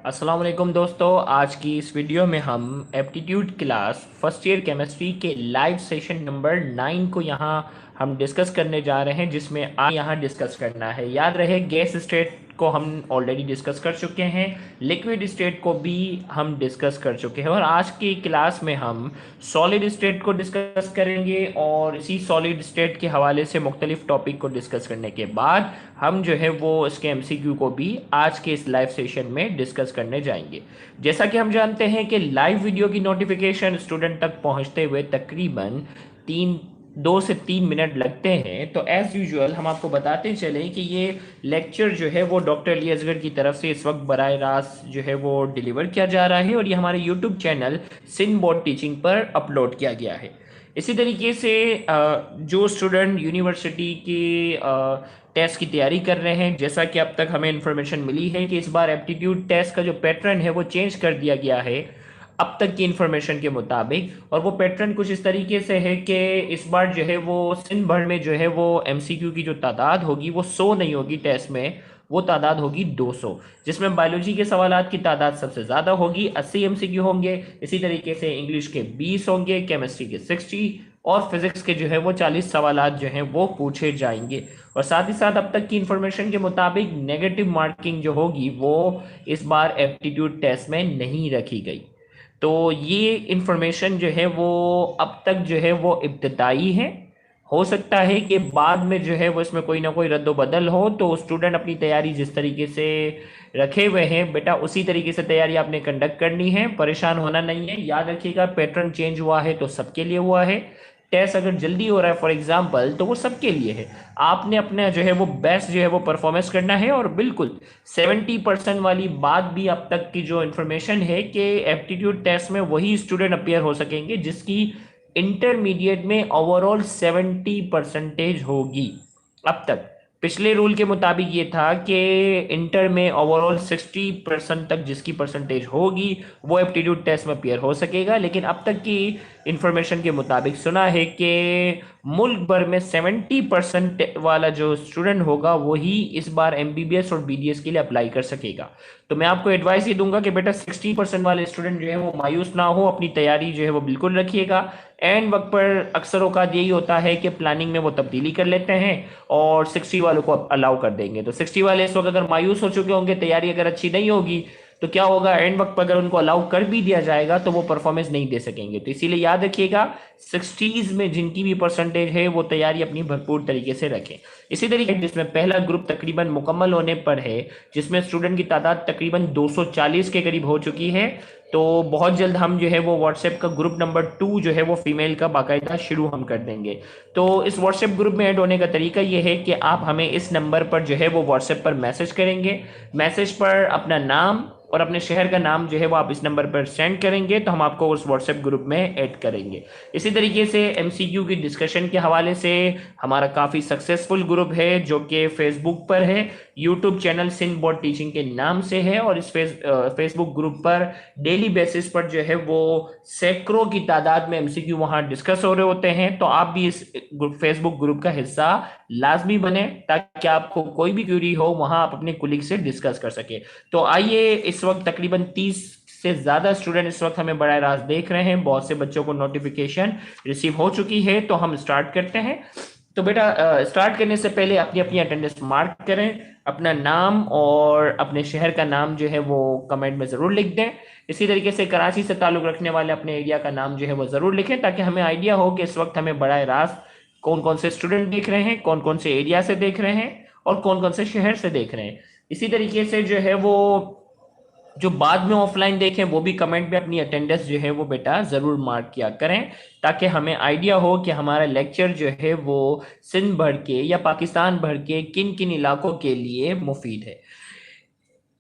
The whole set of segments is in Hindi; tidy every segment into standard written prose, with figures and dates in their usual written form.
अस्सलाम वालेकुम दोस्तों। आज की इस वीडियो में हम aptitude class first year chemistry के लाइव सेशन नंबर 9 को यहाँ हम डिस्कस करने जा रहे हैं, जिसमें आज यहाँ डिस्कस करना है। याद रहे, गैस स्टेट को हम ऑलरेडी डिस्कस कर चुके हैं, लिक्विड स्टेट को भी हम डिस्कस कर चुके हैं, और आज की क्लास में हम सॉलिड स्टेट को डिस्कस करेंगे। और इसी सॉलिड स्टेट के हवाले से मुख्तलिफ टॉपिक को डिस्कस करने के बाद हम जो है वो इसके एमसीक्यू को भी आज के इस लाइव सेशन में डिस्कस करने जाएंगे। जैसा कि हम जानते हैं कि लाइव वीडियो की नोटिफिकेशन स्टूडेंट तक पहुंचते हुए तकरीबन 2 से 3 मिनट लगते हैं। तो एज यूजुअल हम आपको बताते चलें कि ये लेक्चर जो है वो डॉक्टर अली असगर की तरफ से इस वक्त बराह रास्त जो है वो डिलीवर किया जा रहा है, और ये हमारे YouTube channel Sindh board teaching पर अपलोड किया गया है। इसी तरीके से जो स्टूडेंट यूनिवर्सिटी के टेस्ट की तैयारी कर रहे हैं, जैसा कि अब तक हमें इंफॉर्मेशन मिली है कि इस बार एप्टीट्यूड टेस्ट का जो पैटर्न है वो चेंज कर दिया गया है अब तक की इंफॉर्मेशन के मुताबिक। और वो पैटर्न कुछ इस तरीके से है कि इस बार जो है वो सिंध भर में जो है वो एमसीक्यू की जो तादाद होगी वो 100 नहीं होगी टेस्ट में, वो तादाद होगी 200, जिसमें बायोलॉजी के सवालात की तादाद सबसे ज़्यादा होगी, 80 एमसीक्यू होंगे। इसी तरीके से इंग्लिश के 20 होंगे, केमिस्ट्री के 60 और फिजिक्स के जो है वो 40 सवालात जो हैं वो पूछे जाएंगे। और साथ ही साथ अब तक की इंफॉर्मेशन के मुताबिक नेगेटिव मार्किंग जो होगी वो इस बार एप्टीट्यूड टेस्ट में नहीं रखी गई। तो ये इंफॉर्मेशन जो है वो अब तक जो है वो इब्तदाई है। हो सकता है कि बाद में जो है वो इसमें कोई ना कोई रद्द बदल हो, तो स्टूडेंट अपनी तैयारी जिस तरीके से रखे हुए हैं बेटा उसी तरीके से तैयारी आपने कंडक्ट करनी है, परेशान होना नहीं है। याद रखिएगा, पैटर्न चेंज हुआ है तो सबके लिए हुआ है। टेस्ट अगर जल्दी हो रहा है फॉर एग्जांपल तो वो सबके लिए है। आपने अपना जो है वो बेस्ट जो है वो परफॉर्मेंस करना है। और बिल्कुल 70% वाली बात भी अब तक की जो इन्फॉर्मेशन है कि एप्टीट्यूड टेस्ट में वही स्टूडेंट अपियर हो सकेंगे जिसकी इंटरमीडिएट में ओवरऑल 70% होगी। अब तक पिछले रूल के मुताबिक ये था कि इंटर में ओवरऑल 60% तक जिसकी परसेंटेज होगी वो एप्टीट्यूड टेस्ट में अपियर हो सकेगा, लेकिन अब तक की इंफॉर्मेशन के मुताबिक सुना है कि मुल्क भर में 70% वाला जो स्टूडेंट होगा वही इस बार एमबीबीएस और बीडीएस के लिए अप्लाई कर सकेगा। तो मैं आपको एडवाइस ये दूंगा कि बेटा 60% वाले स्टूडेंट जो है वो मायूस ना हो, अपनी तैयारी जो है वो बिल्कुल रखिएगा। एंड वक्त पर अक्सर औकात यही होता है कि प्लानिंग में वो तब्दीली कर लेते हैं और 60 वालों को अलाउ कर देंगे। तो 60 वाले इस वक्त अगर मायूस हो चुके होंगे, तैयारी अगर अच्छी नहीं होगी, तो क्या होगा, एंड वक्त पर अगर उनको अलाउ कर भी दिया जाएगा तो वो परफॉर्मेंस नहीं दे सकेंगे। तो इसीलिए याद रखिएगा, 60s में जिनकी भी परसेंटेज है वो तैयारी अपनी भरपूर तरीके से रखें। इसी तरीके जिसमें पहला ग्रुप तकरीबन मुकम्मल होने पर है, जिसमें स्टूडेंट की तादाद तकरीबन 240 के करीब हो चुकी है। तो बहुत जल्द हम जो है वो व्हाट्सएप का ग्रुप नंबर 2 जो है वो फीमेल का बाकायदा शुरू हम कर देंगे। तो इस व्हाट्सएप ग्रुप में ऐड होने का तरीका ये है कि आप हमें इस नंबर पर जो है वो व्हाट्सएप पर मैसेज करेंगे। मैसेज पर अपना नाम और अपने शहर का नाम जो है वो आप इस नंबर पर सेंड करेंगे तो हम आपको उस व्हाट्सएप ग्रुप में ऐड करेंगे। इसी तरीके से एमसीक्यू की डिस्कशन के हवाले से हमारा काफ़ी सक्सेसफुल ग्रुप है जो कि फेसबुक पर है, YouTube channel Sindh board teaching के नाम से है। और इस फेसबुक ग्रुप पर डेली बेसिस पर जो है वो सैकड़ों की तादाद में एमसीक्यू वहां डिस्कस हो रहे होते हैं। तो आप भी इस फेसबुक ग्रुप का हिस्सा लाजमी बने ताकि आपको कोई भी क्यूरी हो वहां आप अपने कुलीग से डिस्कस कर सके। तो आइए, इस वक्त तकरीबन 30 से ज्यादा स्टूडेंट इस वक्त हमें बराह रास्त देख रहे हैं, बहुत से बच्चों को नोटिफिकेशन रिसीव हो चुकी है। तो हम स्टार्ट करते हैं। तो बेटा स्टार्ट करने से पहले अपनी अपनी अटेंडेंस मार्क करें, अपना नाम और अपने शहर का नाम जो है वो कमेंट में ज़रूर लिख दें। इसी तरीके से कराची से ताल्लुक़ रखने वाले अपने एरिया का नाम जो है वो ज़रूर लिखें ताकि हमें आइडिया हो कि इस वक्त हमें बराह रास्त कौन कौन से स्टूडेंट देख रहे हैं, कौन कौन से एरिया से देख रहे हैं और कौन कौन से शहर से देख रहे हैं। इसी तरीके से जो है वो जो बाद में ऑफलाइन देखें वो भी कमेंट में अपनी अटेंडेंस जो है वो बेटा ज़रूर मार्क किया करें ताकि हमें आइडिया हो कि हमारा लेक्चर जो है वो सिंध भर के या पाकिस्तान भर के किन किन इलाकों के लिए मुफीद है।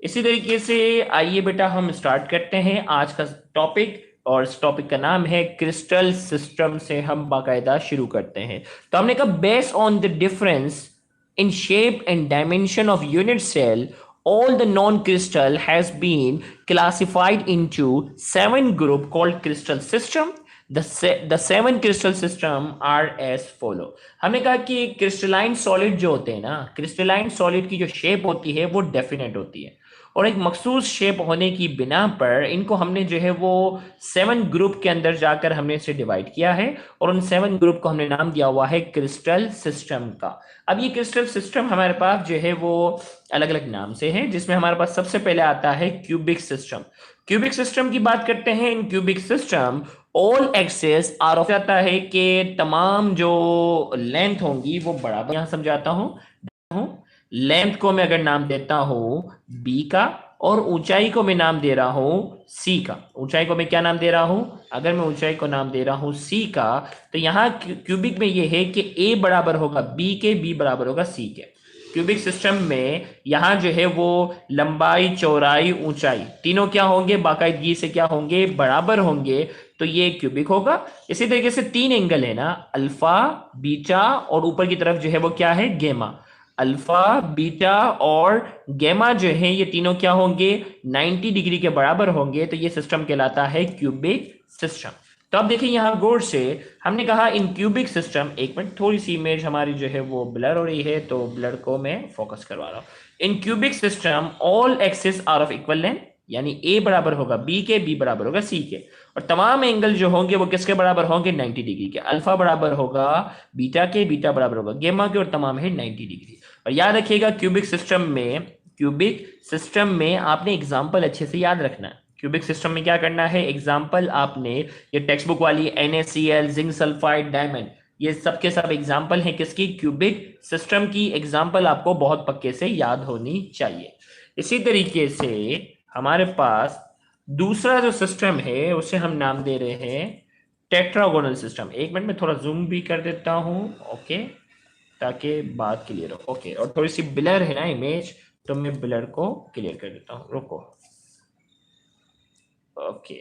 इसी तरीके से आइए बेटा हम स्टार्ट करते हैं आज का टॉपिक, और इस टॉपिक का नाम है क्रिस्टल सिस्टम। से हम बाकायदा शुरू करते हैं। तो हमने कहा based on the difference in shape and dimension of unit cell, all the non-crystal has been classified into 7 group called crystal system. The 7 crystal system are as follow. हमने कहा कि क्रिस्टलाइन सॉलिड जो होते हैं ना, क्रिस्टलाइन सॉलिड की जो शेप होती है वो डेफिनेट होती है, और एक मखसूस शेप होने की बिना पर इनको हमने जो है वो 7 ग्रुप के अंदर जाकर हमने इसे डिवाइड किया है, और उन 7 ग्रुप को हमने नाम दिया हुआ है क्रिस्टल सिस्टम का। अब ये क्रिस्टल सिस्टम हमारे पास जो है वो अलग अलग नाम से है, जिसमें हमारे पास सबसे पहले आता है क्यूबिक सिस्टम। क्यूबिक सिस्टम की बात करते हैं। In cubic system all axes are of जाता है कि तमाम जो लेंथ होंगी वो बराबर, यहां समझाता हूं। लेंथ को मैं अगर नाम देता हूं बी का, और ऊंचाई को मैं नाम दे रहा हूं सी का। ऊंचाई को मैं क्या नाम दे रहा हूं? अगर मैं ऊंचाई को नाम दे रहा हूं सी का, तो यहां क्यूबिक में ये है कि ए बराबर होगा बी के, बी बराबर होगा सी के। क्यूबिक सिस्टम में यहां जो है वो लंबाई, चौड़ाई, ऊंचाई तीनों क्या होंगे? बाकायदगी से क्या होंगे? बराबर होंगे। तो ये क्यूबिक होगा। इसी तरीके से 3 एंगल है ना, अल्फा, बीटा और ऊपर की तरफ जो है वो क्या है? गेमा। अल्फा, बीटा और गेमा जो है ये तीनों क्या होंगे? 90 डिग्री के बराबर होंगे। तो ये सिस्टम कहलाता है क्यूबिक सिस्टम। तो अब देखिए यहां गौर से, हमने कहा इन क्यूबिक सिस्टम, एक मिनट थोड़ी सी इमेज हमारी जो है वो ब्लर हो रही है, तो ब्लर को मैं फोकस करवा रहा हूं। In cubic system all axis are of equal length, यानी ए बराबर होगा बी के, बी बराबर होगा सी के, और तमाम एंगल जो होंगे वो किसके बराबर होंगे? 90 डिग्री के। अल्फा बराबर होगा बीटा के, बीटा बराबर होगा गेमा के, और तमाम है 90 डिग्री। और याद रखिएगा क्यूबिक सिस्टम में आपने एग्जाम्पल अच्छे से याद रखना है। क्यूबिक सिस्टम में क्या करना है? एग्जाम्पल आपने, ये टेक्स्ट बुक वाली NaCl, जिंक सल्फाइड, डायमंड, ये सब के सब एग्जाम्पल हैं किसकी? क्यूबिक सिस्टम की। एग्जाम्पल आपको बहुत पक्के से याद होनी चाहिए। इसी तरीके से हमारे पास दूसरा जो सिस्टम है उसे हम नाम दे रहे हैं टेट्रागोनल सिस्टम। एक मिनट में थोड़ा जूम भी कर देता हूं, ओके, ताकि बात क्लियर हो। ओके, और थोड़ी सी ब्लर है ना इमेज, तो मैं ब्लर को क्लियर कर देता हूं, रुको। ओके,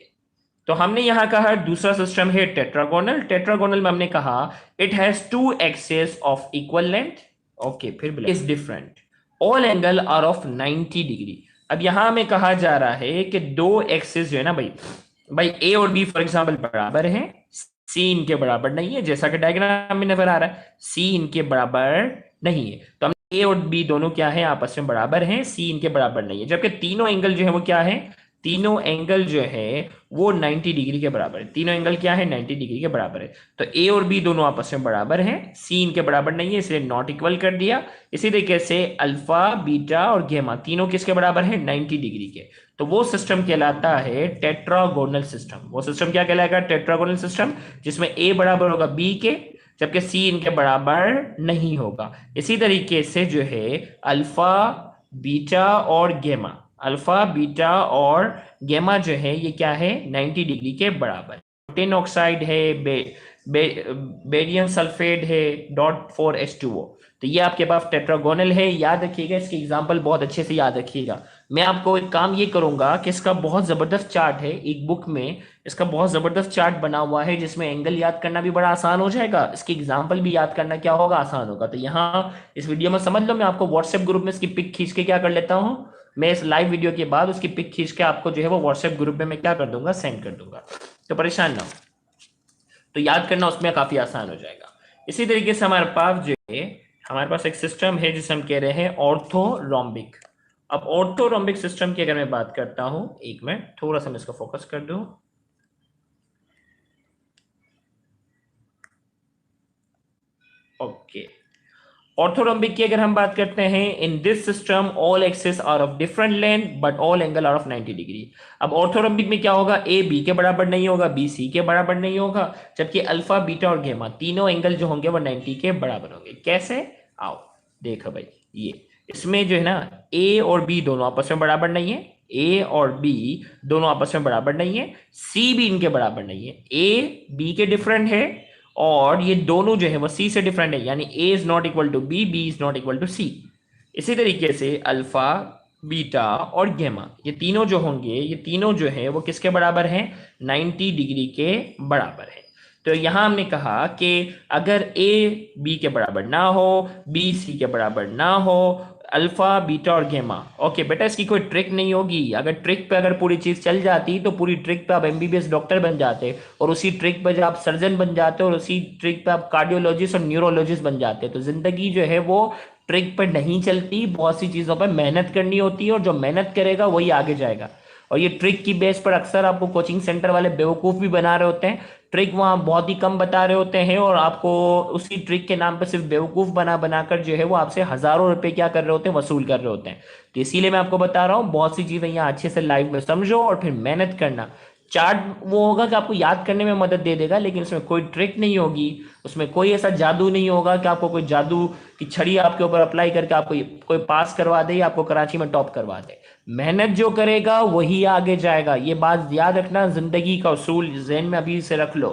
तो हमने यहां कहा दूसरा सिस्टम है टेट्रागोनल। टेट्रागोनल में हमने कहा it has 2 axes of equal length, okay, फिर is different, all angle are of 90 degree. अब यहां हमें कहा जा रहा है कि 2 एक्सेस जो है ना भाई ए और बी फॉर एग्जाम्पल बराबर है, सी इनके बराबर नहीं है, जैसा कि डायग्राम में नजर आ रहा है, सी इनके बराबर नहीं है। तो हम ए और बी दोनों क्या है? आपस में बराबर हैं, सी इनके बराबर नहीं है। जबकि तीनों एंगल जो है वो क्या है? तीनों एंगल जो है वो 90 डिग्री के बराबर है। तीनों एंगल क्या है? 90 डिग्री के बराबर है। तो ए और बी दोनों आपस में बराबर हैं, सी इनके बराबर नहीं है, इसलिए नॉट इक्वल कर दिया। इसी तरीके से अल्फा, बीटा और गेमा तीनों किसके बराबर हैं? 90 डिग्री के। तो वो सिस्टम कहलाता है टेट्रागोनल सिस्टम। वो सिस्टम क्या कहलाएगा? टेट्रागोनल सिस्टम, जिसमें ए बराबर होगा बी के, जबकि सी इनके बराबर नहीं होगा। इसी तरीके से जो है अल्फा, बीटा और गेमा, अल्फा, बीटा और गेमा जो है ये क्या है? 90 डिग्री के बराबर। टिन ऑक्साइड है, बेरियम सल्फेट है, .4H2O। तो ये आपके पास टेट्रागोनल है। याद रखिएगा, इसके एग्जांपल बहुत अच्छे से याद रखिएगा। मैं आपको एक काम ये करूंगा कि इसका बहुत जबरदस्त चार्ट है एक बुक में, इसका बहुत जबरदस्त चार्ट बना हुआ है, जिसमें एंगल याद करना भी बड़ा आसान हो जाएगा, इसके एग्जाम्पल भी याद करना क्या होगा? आसान होगा। तो यहाँ इस वीडियो में समझ लो, मैं आपको व्हाट्सएप ग्रुप में इसकी पिक खींच के क्या कर लेता हूँ, मैं इस लाइव वीडियो के बाद उसकी पिक खींच के आपको जो है वो व्हाट्सएप ग्रुप में मैं क्या कर दूंगा? सेंड कर दूंगा। तो परेशान ना हो, तो याद करना उसमें काफी आसान हो जाएगा। इसी तरीके से हमारे पास जो है, हमारे पास एक सिस्टम है जिसे हम कह रहे हैं ऑर्थोरोम्बिक। अब ऑर्थोरोम्बिक सिस्टम की अगर मैं बात करता हूं, एक मिनट थोड़ा सा मैं इसको फोकस कर दूं, ओके। ऑर्थोरोम्बिक की अगर हम बात करते हैं, in this system all axes are of different length but all angle are of 90 degree. अब ऑर्थोरोम्बिक में क्या होगा? ए बी के बराबर नहीं होगा, बी सी के बराबर नहीं होगा, जबकि अल्फा, बीटा और गेमा तीनों एंगल जो होंगे वो 90 के बराबर होंगे। कैसे? आओ देखो भाई, ये इसमें जो है ना ए और बी दोनों आपस में बराबर नहीं है, ए और बी दोनों आपस में बराबर नहीं है, सी भी इनके बराबर नहीं है, ए बी के डिफरेंट है, और ये दोनों जो है वो सी से डिफरेंट है, यानी A is not equal to B, B is not equal to C. इसी तरीके से अल्फा, बीटा और गेमा ये तीनों जो होंगे, ये तीनों जो है वो किसके बराबर हैं? 90 डिग्री के बराबर है। तो यहां हमने कहा कि अगर ए बी के बराबर ना हो, बी सी के बराबर ना हो, अल्फा बीटा और गेमा। ओके बेटा, इसकी कोई ट्रिक नहीं होगी। अगर ट्रिक पे अगर पूरी चीज चल जाती तो पूरी ट्रिक पे आप एमबीबीएस डॉक्टर बन जाते, और उसी ट्रिक पे जब आप सर्जन बन जाते, और उसी ट्रिक पे आप कार्डियोलॉजिस्ट और न्यूरोलॉजिस्ट बन जाते। तो जिंदगी जो है वो ट्रिक पर नहीं चलती, बहुत सी चीजों पर मेहनत करनी होती है, और जो मेहनत करेगा वही आगे जाएगा। और ये ट्रिक की बेस पर अक्सर आपको कोचिंग सेंटर वाले बेवकूफ भी बना रहे होते हैं। ट्रिक वहां बहुत ही कम बता रहे होते हैं, और आपको उसी ट्रिक के नाम पर सिर्फ बेवकूफ बना बनाकर जो है वो आपसे हजारों रुपए क्या कर रहे होते हैं, वसूल कर रहे होते हैं। तो इसीलिए मैं आपको बता रहा हूँ, बहुत सी चीजें यहाँ अच्छे से लाइव में समझो और फिर मेहनत करना। चार्ट वो होगा कि आपको याद करने में मदद दे देगा, लेकिन उसमें कोई ट्रिक नहीं होगी, उसमें कोई ऐसा जादू नहीं होगा कि आपको कोई जादू की छड़ी आपके ऊपर अप्लाई करके आपको कोई पास करवा दे या आपको कराची में टॉप करवा दे। मेहनत जो करेगा वही आगे जाएगा, ये बात याद रखना, जिंदगी का उसूल जहन में अभी से रख लो।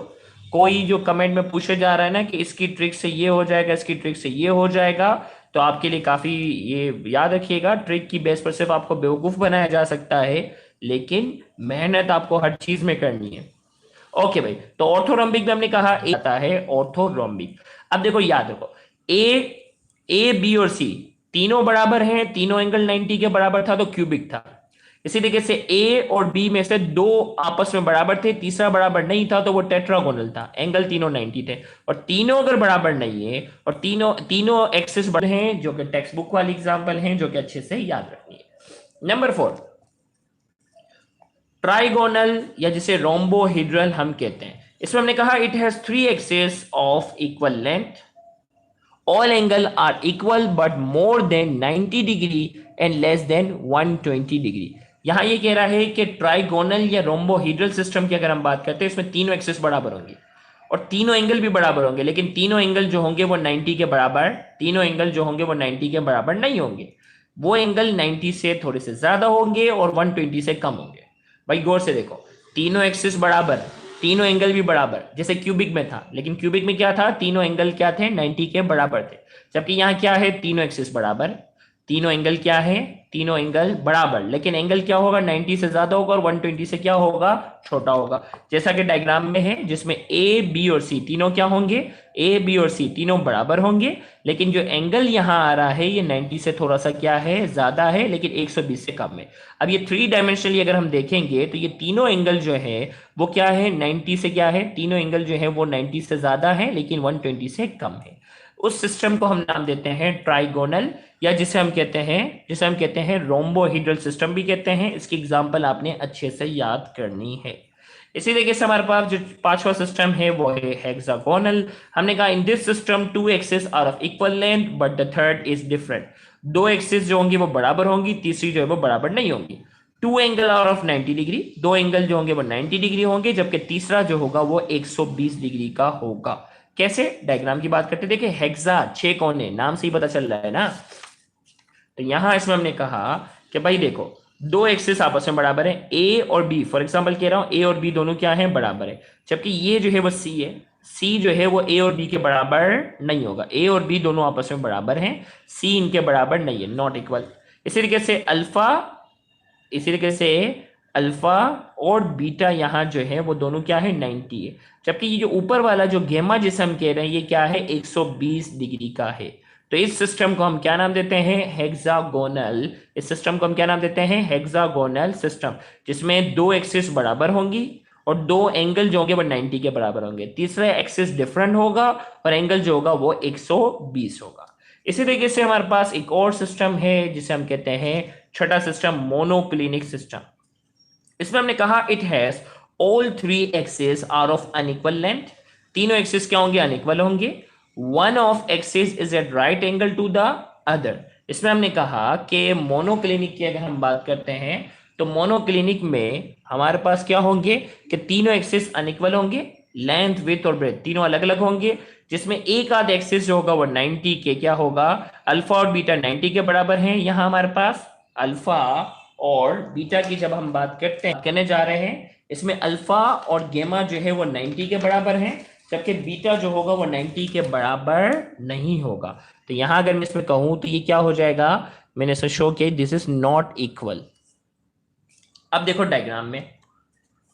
कोई जो कमेंट में पूछे जा रहा है ना कि इसकी ट्रिक से ये हो जाएगा, इसकी ट्रिक से ये हो जाएगा, तो आपके लिए काफी ये याद रखिएगा, ट्रिक की बेस पर सिर्फ आपको बेवकूफ बनाया जा सकता है, लेकिन मेहनत आपको हर चीज में करनी है। ओके भाई, तो ऑर्थोरोम्बिक में हमने कहा ए आता है ऑर्थोरोम्बिक। अब देखो याद रखो, ए ए बी और सी तीनों बराबर हैं, तीनों एंगल 90 के बराबर था तो क्यूबिक था। इसी तरीके से ए और बी में से दो आपस में बराबर थे, तीसरा बराबर नहीं था तो वो टेट्रागोनल था, एंगल तीनों 90 थे। और तीनों अगर बराबर नहीं है और तीनों तीनों एक्सिस बड़े हैं, जो कि टेक्स्ट बुक वाली एग्जांपल हैं, जो कि अच्छे से याद रखनी है। नंबर 4, ट्राइगोनल या जिसे रोम्बोहिड्रल हम कहते हैं। इसमें हमने कहा it has 3 axis of equal length, all angle are equal but more than 90 degree and less than 120 degree. यहां ये कह रहा है कि ट्राइगोनल या रोम्बोहिड्रल सिस्टम की अगर हम बात करते हैं, इसमें तीनों एक्सिस बराबर होंगे और तीनों एंगल भी बराबर होंगे, लेकिन तीनों एंगल जो होंगे वो 90 के बराबर, तीनों एंगल जो होंगे वो 90 के बराबर नहीं होंगे। वो एंगल 90 से थोड़े से ज्यादा होंगे और 120 से कम होंगे। भाई गौर से देखो, तीनों एक्सिस बराबर, तीनों एंगल भी बराबर, जैसे क्यूबिक में था, लेकिन क्यूबिक में क्या था, तीनों एंगल क्या थे, 90 के बराबर थे। जबकि यहां क्या है, तीनों एक्सिस बराबर, तीनों एंगल क्या है, तीनों एंगल बराबर, लेकिन एंगल क्या होगा, 90 से ज्यादा होगा और 120 से क्या होगा, छोटा होगा। जैसा कि डायग्राम में है, जिसमें ए बी और सी तीनों क्या होंगे, ए बी और सी तीनों बराबर होंगे, लेकिन जो एंगल यहां आ रहा है ये 90 से थोड़ा सा क्या है, ज्यादा है, लेकिन 120 से कम है। अब ये 3 डायमेंशनली अगर हम देखेंगे तो ये तीनों एंगल जो है वो क्या है, 90 से क्या है, तीनों एंगल जो है वो 90 से ज्यादा है लेकिन 120 से कम है। उस सिस्टम को हम नाम देते हैं ट्राइगोनल, या जिसे हम कहते हैं रोम्बोहिड्रल सिस्टम भी कहते हैं। इसकी एग्जांपल आपने अच्छे से याद करनी है। इसी तरीके से हमारे पास जो पांचवा सिस्टम है वो है हेक्सागोनल। हमने कहा in this system 2 axis are of equal length but the third is different. दो एक्सिस जो होंगी वो बराबर होंगी, तीसरी जो है वो बराबर नहीं होंगी। 2 एंगल आर ऑफ 90 डिग्री, दो एंगल जो होंगे वो 90 डिग्री होंगे, जबकि तीसरा जो होगा वो 120 डिग्री का होगा। कैसे, डायग्राम की बात करते, देखिए हेक्सा 6 कोने, नाम से ही पता चल रहा है ना। तो यहां इसमें हमने कहा कि भाई देखो, दो एक्सिस आपस में बराबर है, ए और बी, फॉर एग्जांपल कह रहा हूं ए और बी दोनों क्या है, बराबर है। जबकि ये जो है वो सी है, सी जो है वो ए और बी के बराबर नहीं होगा। ए और बी दोनों आपस में बराबर हैं, सी इनके बराबर नहीं है, नॉट इक्वल। इसी तरीके से अल्फा, इसी तरीके से अल्फा और बीटा यहां जो है वो दोनों क्या है, 90 है। जबकि ये जो ऊपर वाला जो गेमा जिसे हम कह रहे हैं ये क्या है, 120 डिग्री का है। तो इस सिस्टम को हम क्या नाम देते हैं, हेक्सागोनल। इस सिस्टम को हम क्या नाम देते हैं, हेक्सागोनल सिस्टम, जिसमें दो एक्सिस बराबर होंगी और दो एंगल जो होंगे वो 90 के बराबर होंगे। तीसरा एक्सिस डिफरेंट होगा और एंगल जो होगा वो 120 होगा। इसी तरीके से हमारे पास एक और सिस्टम है जिसे हम कहते हैं छठा सिस्टम, मोनोक्लिनिक सिस्टम। इसमें हमने कहा it has all 3 axis are of unequal length. तीनों एक्सिस क्या होंगे, अनइक्वल होंगे। One of axis is at right angle to the other. इसमें हमने कहा कि मोनोक्लिनिक की अगर हम बात करते हैं तो मोनोक्लिनिक में हमारे पास क्या होंगे कि तीनों एक्सिस अनइक्वल होंगे, लेंथ विड्थ और ब्रेथ तीनों अलग अलग होंगे, जिसमें एक आध एक्सिस जो होगा वो 90 के क्या होगा, अल्फा और बीटा 90 के बराबर हैं। यहां हमारे पास अल्फा और बीटा की जब हम बात करते हैं, कहने जा रहे हैं इसमें अल्फा और गेमा जो है वो 90 के बराबर हैं, जबकि बीटा जो होगा वो 90 के बराबर नहीं होगा। तो यहां अगर मैं इसमें कहूं तो ये क्या हो जाएगा, मैंने इसे शो किया, दिस इज नॉट इक्वल। अब देखो डायग्राम में,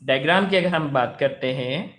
डायग्राम की अगर हम बात करते हैं,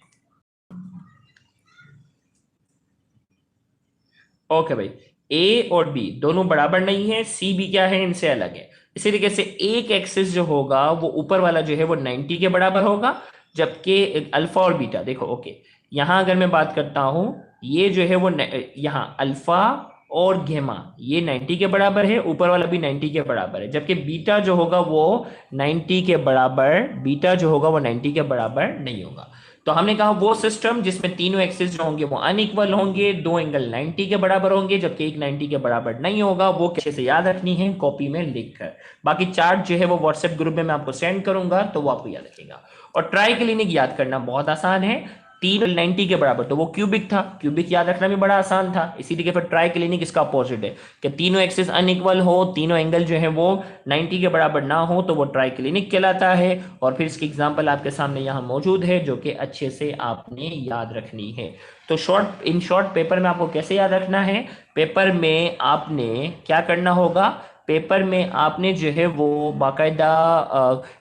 ओके भाई, ए और बी दोनों बराबर नहीं है, सी भी क्या है, इनसे अलग है। इसी तरीके से एक एक्सिस जो होगा वो ऊपर वाला जो है वो 90 के बराबर होगा, जबकि अल्फा और बीटा देखो, ओके, यहां अगर मैं बात करता हूं, ये जो है वो यहाँ अल्फा और गेमा ये 90 के बराबर है, ऊपर वाला भी 90 के बराबर है, जबकि बीटा जो होगा वो 90 के बराबर, बीटा जो होगा वो 90 के बराबर नहीं होगा। तो हमने कहा वो सिस्टम जिसमें तीनों एक्सिस जो होंगे वो अनइक्वल होंगे, दो एंगल 90 के बराबर होंगे, जबकि एक 90 के बराबर नहीं होगा, वो कैसे से याद रखनी है कॉपी में लिखकर। बाकी चार्ट जो है वो व्हाट्सएप ग्रुप में मैं आपको सेंड करूंगा, तो वो आपको याद रखेगा। और ट्राई क्लिनिक याद करना बहुत आसान है, तीन 90 के बराबर तो वो क्यूबिक था, क्यूबिक याद रखना भी बड़ा आसान था। इसी तरीके फिर ट्राई क्लिनिक इसका अपोजिट है कि तीनों एक्सिस अनइक्वल हो, तीनों एंगल जो है वो 90 के बराबर ना हो, तो वो ट्राई क्लिनिक कहलाता है। और फिर इसकी एग्जांपल आपके सामने यहाँ मौजूद है जो कि अच्छे से आपने याद रखनी है। तो इन शॉर्ट पेपर में आपको कैसे याद रखना है, पेपर में आपने क्या करना होगा, पेपर में आपने जो है वो बाकायदा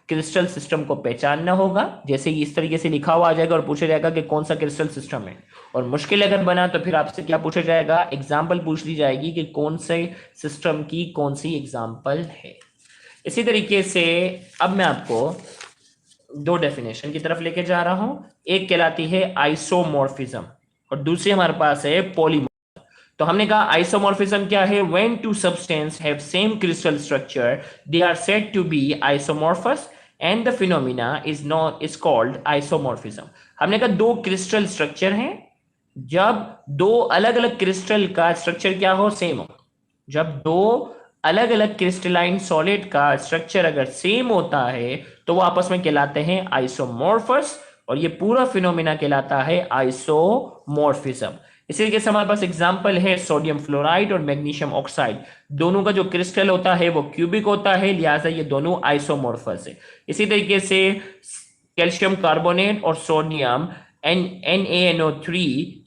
क्रिस्टल सिस्टम को पहचानना होगा। जैसे इस तरीके से लिखा हुआ आ जाएगा और पूछा जाएगा कि कौन सा क्रिस्टल सिस्टम है, और मुश्किल अगर बना तो फिर आपसे क्या पूछा जाएगा, एग्जाम्पल पूछ ली जाएगी कि कौन से सिस्टम की कौन सी एग्जाम्पल है। इसी तरीके से अब मैं आपको दो डेफिनेशन की तरफ लेके जा रहा हूं, एक कहलाती है आइसोमॉर्फिज्म और दूसरी हमारे पास है पॉलीमॉर्फिज्म। तो हमने कहा आइसोमॉर्फिज्म क्या है, when two substance have same crystal structure they are said to be isomorphous and the phenomena is called isomorphism. हमने कहा दो क्रिस्टल स्ट्रक्चर हैं, जब दो अलग अलग क्रिस्टल का स्ट्रक्चर क्या हो, सेम हो, जब दो अलग अलग क्रिस्टलाइन सॉलिड का स्ट्रक्चर अगर सेम होता है तो वो आपस में कहलाते हैं आइसोमॉर्फस, और ये पूरा फिनोमिना कहलाता है आइसोमॉर्फिज्म। इसी तरीके से हमारे पास एग्जांपल है सोडियम फ्लोराइड और मैग्नीशियम ऑक्साइड, दोनों का जो क्रिस्टल होता है वो क्यूबिक होता है, लिहाजा ये दोनों आइसोमॉर्फस है। इसी तरीके से कैल्शियम कार्बोनेट और सोडियम NaNO3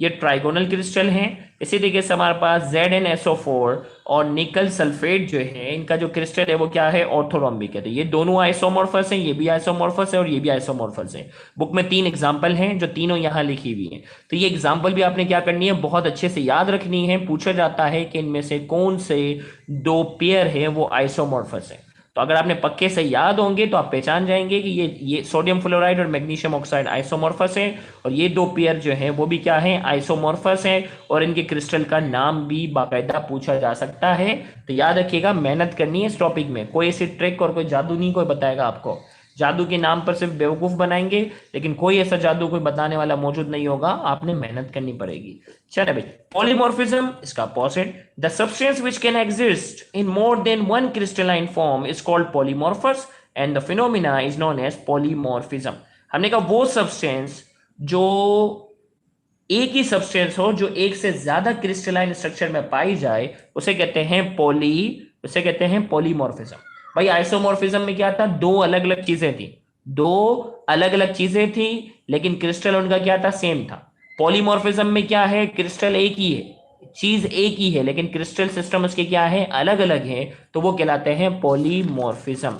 ये ट्राइगोनल क्रिस्टल हैं। इसी तरीके से हमारे पास ZnSO4 और निकल सल्फेट जो है, इनका जो क्रिस्टल है वो क्या है, ऑर्थोरोम्बिक है। तो ये दोनों आइसोमॉर्फस हैं, ये भी आइसोमॉर्फस है और ये भी आइसोमॉर्फस है। बुक में तीन एग्जांपल हैं जो तीनों यहाँ लिखी हुई हैं, तो ये एग्जांपल भी आपने क्या करनी है, बहुत अच्छे से याद रखनी है। पूछा जाता है कि इनमें से कौन से दो पेयर है वो आइसोमॉर्फस है, तो अगर आपने पक्के से याद होंगे तो आप पहचान जाएंगे कि ये सोडियम फ्लोराइड और मैग्नीशियम ऑक्साइड आइसोमॉर्फस है, और ये दो पेयर जो हैं वो भी क्या है, आइसोमॉर्फस है, और इनके क्रिस्टल का नाम भी बाकायदा पूछा जा सकता है। तो याद रखिएगा, मेहनत करनी है इस टॉपिक में, कोई ऐसी ट्रिक और कोई जादू नहीं कोई बताएगा आपको, जादू के नाम पर सिर्फ बेवकूफ बनाएंगे, लेकिन कोई ऐसा जादू कोई बताने वाला मौजूद नहीं होगा, आपने मेहनत करनी पड़ेगी। चलो भाई, पॉलीमॉर्फिज्म इसका opposite, the substance which can exist in more than one crystalline form is called polymorphous and the phenomena is known as polymorphism. हमने कहा वो सब्सटेंस जो एक ही सब्सटेंस हो, जो एक से ज्यादा क्रिस्टलाइन स्ट्रक्चर में पाई जाए, उसे कहते हैं पॉलीमॉर्फिज्म। भाई आइसोमॉर्फिज्म में क्या था, दो अलग अलग चीजें थी, दो अलग अलग चीजें थी, लेकिन क्रिस्टल उनका क्या था, सेम था। पॉलीमॉर्फिज्म में क्या है, क्रिस्टल एक ही है, चीज एक ही है, लेकिन क्रिस्टल सिस्टम उसके क्या है, अलग अलग है, तो वो कहलाते हैं पॉलीमॉर्फिज्म।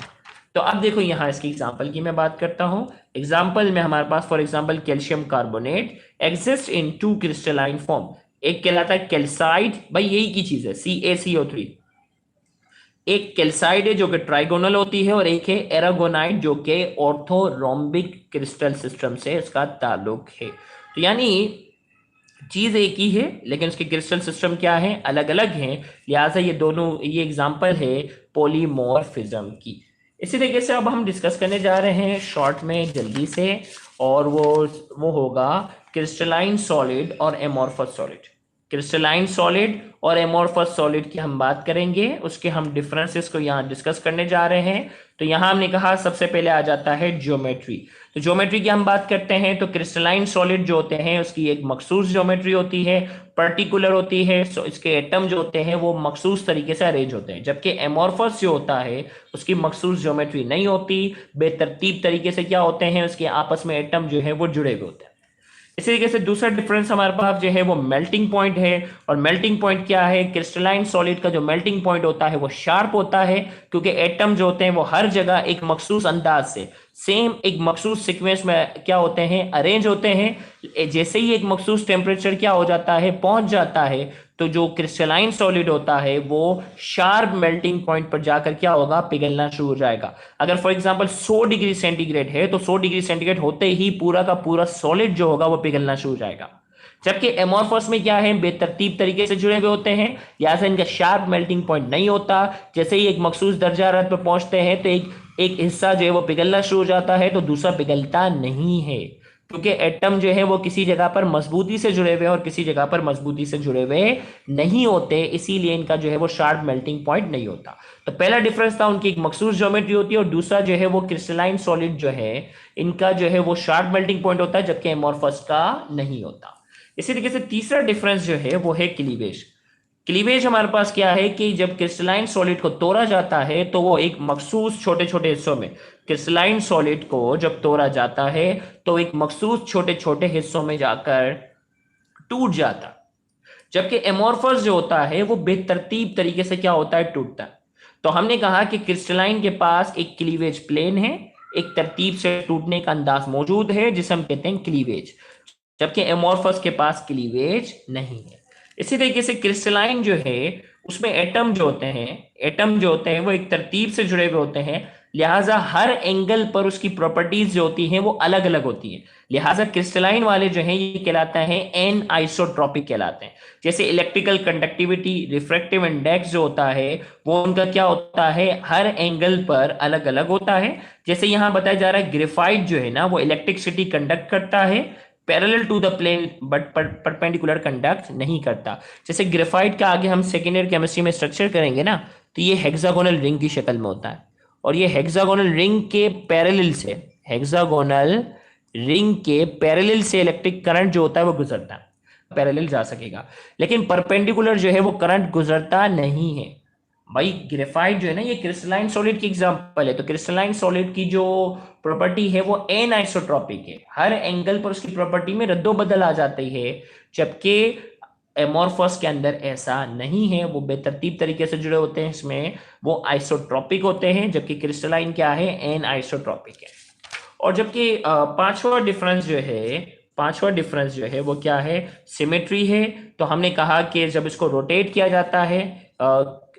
तो अब देखो यहां इसकी एग्जांपल की मैं बात करता हूं। एग्जांपल में हमारे पास for example calcium carbonate exist in two crystalline form, एक कहलाता है कैल्साइड, भाई यही की चीज है CaCO3, एक कैल्साइड है जो कि ट्राइगोनल होती है, और एक है एरागोनाइट जो कि ऑर्थोरोम्बिक क्रिस्टल सिस्टम से इसका ताल्लुक है। तो यानी चीज एक ही है, लेकिन उसके क्रिस्टल सिस्टम क्या है, अलग अलग हैं, लिहाजा ये दोनों, ये एग्जांपल है पॉलीमॉर्फिज्म की। इसी तरीके से अब हम डिस्कस करने जा रहे हैं शॉर्ट में जल्दी से, और वो होगा क्रिस्टलाइन सॉलिड और एमॉर्फस सॉलिड। क्रिस्टलाइन सॉलिड और एमॉर्फस सॉलिड की हम बात करेंगे, उसके हम डिफरेंसेस को यहाँ डिस्कस करने जा रहे हैं। तो यहाँ हमने कहा सबसे पहले आ जाता है ज्योमेट्री। तो ज्योमेट्री की हम बात करते हैं तो क्रिस्टलाइन सॉलिड जो होते हैं उसकी एक मखसूस ज्योमेट्री होती है, पर्टिकुलर होती है, सो इसके एटम जो होते हैं वो मखसूस तरीके से अरेंज होते हैं, जबकि एमॉर्फस जो होता है उसकी मखसूस ज्योमेट्री नहीं होती, बेतरतीब तरीके से क्या होते हैं, उसके आपस में एटम जो है वो जुड़े हुए होते हैं। इसी तरीके से दूसरा डिफरेंस हमारे पास जो है वो मेल्टिंग पॉइंट है, और मेल्टिंग पॉइंट क्या है, क्रिस्टलाइन सॉलिड का जो मेल्टिंग पॉइंट होता है वो शार्प होता है, क्योंकि एटम जो होते हैं वो हर जगह एक मखसूस अंदाज से सेम एक मखसूस सीक्वेंस में क्या होते हैं, अरेंज होते हैं। जैसे ही एक मखसूस टेम्परेचर क्या हो जाता है, पहुंच जाता है, तो जो क्रिस्टलाइन सॉलिड होता है वो शार्प मेल्टिंग पॉइंट पर जाकर क्या होगा, पिघलना शुरू हो जाएगा। अगर फॉर एग्जांपल 100 डिग्री सेंटीग्रेड है तो 100 डिग्री सेंटीग्रेड होते ही पूरा का पूरा सॉलिड जो होगा वो पिघलना शुरू हो जाएगा। जबकि एमोर्फस में क्या है, बेतरतीब तरीके से जुड़े हुए होते हैं, लिहाजा इनका शार्प मेल्टिंग पॉइंट नहीं होता। जैसे ही एक मखसूस दर्जा हरारत पर पहुंचते हैं तो एक एक हिस्सा जो है वो पिघलना शुरू हो जाता है, तो दूसरा पिघलता नहीं है, क्योंकि एटम जो है वो किसी जगह पर मजबूती से जुड़े हुए और किसी जगह पर मजबूती से जुड़े हुए नहीं होते, इसीलिए इनका जो है वो शार्प मेल्टिंग पॉइंट नहीं होता। तो पहला डिफरेंस था उनकी एक मखसूस ज्योमेट्री होती है, और दूसरा जो है वो क्रिस्टलाइन सॉलिड जो है इनका जो है वो शार्प मेल्टिंग पॉइंट होता है, जबकि एमोर्फस का नहीं होता। इसी तरीके से तीसरा डिफरेंस जो है वो है क्लीवेज। क्लीवेज हमारे पास क्या है कि जब क्रिस्टलाइन सॉलिड को तोड़ा जाता है तो वो एक मखसूस छोटे छोटे हिस्सों में, क्रिस्टलाइन सॉलिड को जब तोड़ा जाता है तो एक मखसूस छोटे छोटे हिस्सों में जाकर टूट जाता, जबकि एमोर्फस जो होता है वो बेतरतीब तरीके से क्या होता है, टूटता है। तो हमने कहा कि क्रिस्टलाइन के पास एक क्लीवेज प्लेन है, एक तरतीब से टूटने का अंदाज मौजूद है जिसे हम कहते हैं क्लीवेज, जबकि एमोर्फस के पास क्लीवेज नहीं है। इसी तरीके से क्रिस्टलाइन जो है उसमें एटम जो होते हैं, एटम जो होते हैं वो एक तरतीब से जुड़े हुए होते हैं, लिहाजा हर एंगल पर उसकी प्रॉपर्टीज जो होती हैं वो अलग अलग होती हैं। लिहाजा क्रिस्टलाइन वाले जो हैं ये कहलाते हैं एन आइसोट्रॉपिक कहलाते हैं। जैसे इलेक्ट्रिकल कंडक्टिविटी, रिफ्रैक्टिव इंडेक्स जो होता है वो उनका क्या होता है, हर एंगल पर अलग अलग होता है। जैसे यहां बताया जा रहा है ग्रेफाइट जो है ना वो इलेक्ट्रिसिटी कंडक्ट करता है parallel to the plane but perpendicular conduct नहीं करता। जैसे ग्रेफाइट का आगे हम सेकेंड ईयर केमिस्ट्री में स्ट्रक्चर करेंगे ना, तो ये हेक्सागोनल रिंग की शक्ल में होता है, और ये हेक्सागोनल रिंग के पैरेलल से, हेक्सागोनल रिंग के पैरेलल से इलेक्ट्रिक करंट जो होता है वो गुजरता है, पैरेलल जा सकेगा, लेकिन परपेंडिकुलर जो है वो करंट गुजरता नहीं है। भाई ग्रेफाइट जो है ना ये क्रिस्टलाइन सॉलिड की एग्जांपल है, तो क्रिस्टलाइन सॉलिड की जो प्रॉपर्टी है वो एन आइसोट्रॉपिक है, हर एंगल पर उसकी प्रॉपर्टी में रद्दोबदल आ जाती है, जबकि एमोर्फस के अंदर ऐसा नहीं है, वो बेतरतीब तरीके से जुड़े होते हैं, इसमें वो आइसोट्रॉपिक होते हैं, जबकि क्रिस्टलाइन क्या है, एन आइसोट्रॉपिक है। और जबकि पांचवा डिफरेंस जो है वो क्या है, सिमेट्री है। तो हमने कहा कि जब इसको रोटेट किया जाता है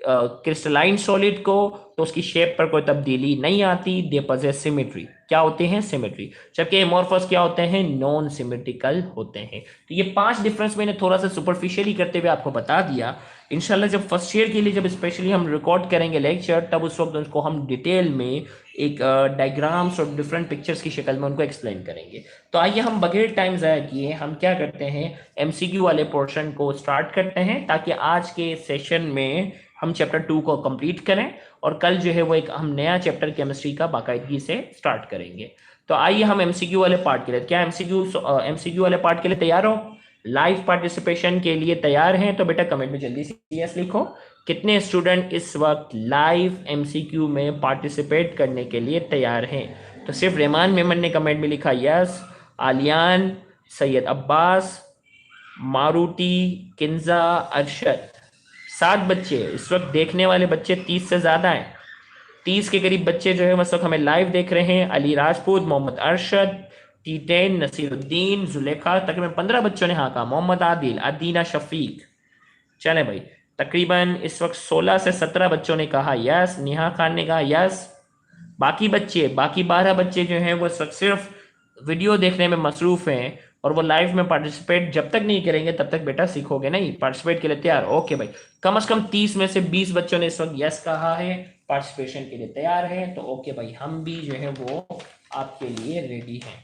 क्रिस्टलाइन सॉलिड को तो उसकी शेप पर कोई तब्दीली नहीं आती, दे पॉजेस सिमेट्री, क्या होते हैं, सिमेट्री। जबकि एमोर्फस क्या होते हैं, नॉन सिमेट्रिकल होते हैं। तो ये 5 डिफरेंस मैंने थोड़ा सा सुपरफिशियली करते हुए आपको बता दिया। इंशाल्लाह जब फर्स्ट ईयर के लिए जब स्पेशली हम रिकॉर्ड करेंगे लेक्चर, तब उस वक्त उनको हम डिटेल में एक डायग्राम्स और डिफरेंट पिक्चर्स की शक्ल में उनको एक्सप्लेन करेंगे। तो आइए हम बगैर टाइम ज़ाया किए हम क्या करते हैं, एमसीक्यू वाले पोर्शन को स्टार्ट करते हैं, ताकि आज के सेशन में हम चैप्टर 2 को कंप्लीट करें और कल जो है वो एक हम नया चैप्टर केमिस्ट्री का बाकायदगी से स्टार्ट करेंगे। तो आइए हम एमसीक्यू वाले पार्ट के लिए, क्या एमसीक्यू वाले पार्ट के लिए तैयार हो, लाइव पार्टिसिपेशन के लिए तैयार हैं? तो बेटा कमेंट में जल्दी से यस लिखो। कितने स्टूडेंट इस वक्त लाइव एमसीक्यू में पार्टिसिपेट करने के लिए तैयार हैं? तो सिर्फ रहमान मेमन ने कमेंट में लिखा यस, आलियान, सैयद अब्बास, मारूति, किंजा, अरशद, 7 बच्चे इस वक्त देखने वाले बच्चे 30 से ज्यादा हैं, 30 के करीब बच्चे जो है इस वक्त हमें लाइव देख रहे हैं। अली राजपूत, मोहम्मद अरशद, टी10, नसीरुद्दीन, जुलेखा, तकरीबन 15 बच्चों ने हाँ कहा, मोहम्मद आदिल, अदीना शफीक। चले भाई, तकरीबन इस वक्त 16 से 17 बच्चों ने कहा यस, नेहा खान ने कहा यस। बाकी 12 बच्चे जो हैं वो इस वक्त सिर्फ वीडियो देखने में मसरूफ हैं, और वो लाइव में पार्टिसिपेट जब तक नहीं करेंगे तब तक बेटा सीखोगे नहीं। पार्टिसिपेट के लिए तैयार? ओके भाई, कम से कम 30 में से 20 बच्चों ने इस वक्त यस कहा है, पार्टिसिपेशन के लिए तैयार है। तो ओके भाई, हम भी जो है वो आपके लिए रेडी हैं।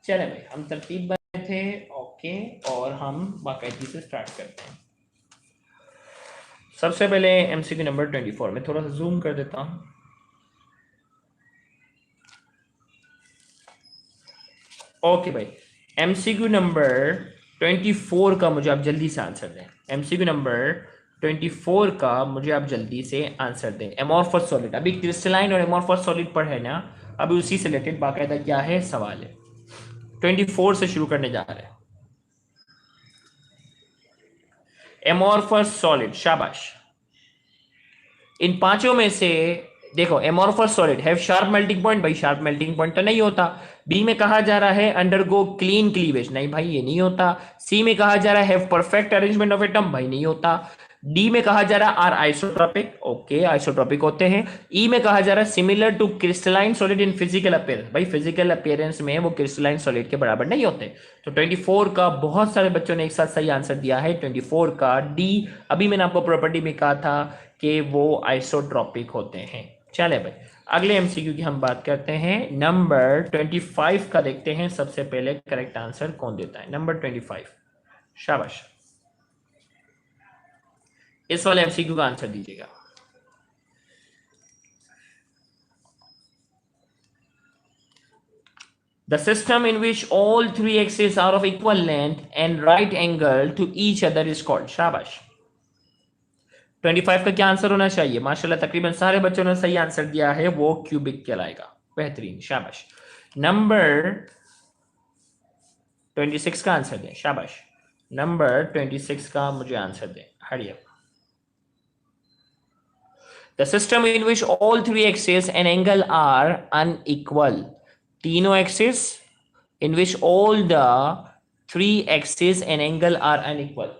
चले भाई, हम तरतीब बने थे, ओके, और हम बाकायदगी से स्टार्ट करते हैं। सबसे पहले एमसीक्यू नंबर 24 में थोड़ा सा जूम कर देता हूं। ओके भाई, एमसीक्यू नंबर 24 का मुझे आप जल्दी से आंसर दें। एमसीक्यू नंबर 24 का मुझे आप जल्दी से आंसर दें। एमोर्फस सॉलिड, अभी क्रिस्टलाइन और एमोर्फस सॉलिड पर है ना, अभी उसी से रिलेटेड बाकायदा क्या है सवाल है। 24 से शुरू करने जा रहे हैं। एमोर्फस सॉलिड, शाबाश। इन पांचों में से देखो, amorphous solid have sharp melting point, भाई शार्प मेल्टिंग पॉइंट तो नहीं होता। बी में कहा जा रहा है अंडरगो क्लीन क्लीवेज, नहीं भाई ये नहीं होता। सी में कहा जा रहा है have perfect arrangement of atom, भाई नहीं होता। डी में कहा जा रहा है आर आइसोट्रोपिक, ओके आइसोट्रोपिक होते हैं। ई में कहा जा रहा है similar to crystalline solid in physical appearance, भाई फिजिकल अपीयरेंस में वो क्रिस्टलाइन सॉलिड के बराबर नहीं होते। तो 24 का बहुत सारे बच्चों ने एक साथ सही आंसर दिया है, 24 का डी। अभी मैंने आपको प्रॉपर्टी में कहा था कि वो आइसोट्रोपिक होते हैं। चले भाई, अगले एमसीक्यू की हम बात करते हैं। नंबर 25 का देखते हैं, सबसे पहले करेक्ट आंसर कौन देता है। नंबर 25, शाबाश। इस वाले एमसीक्यू का आंसर दीजिएगा। The system in which all three axes are of equal length and right angle to each other is called, शाबाश। 25 का क्या आंसर होना चाहिए? माशाल्लाह तकरीबन सारे बच्चों ने सही आंसर दिया है, वो क्यूबिक कहलाएगा। बेहतरीन, शाबाश। नंबर 26 का आंसर दें, शाबाश। नंबर 26 का मुझे आंसर दें, hurry up. The system in which all three axes and angle are unequal, तीनों axis in which all the three axes and angle are unequal,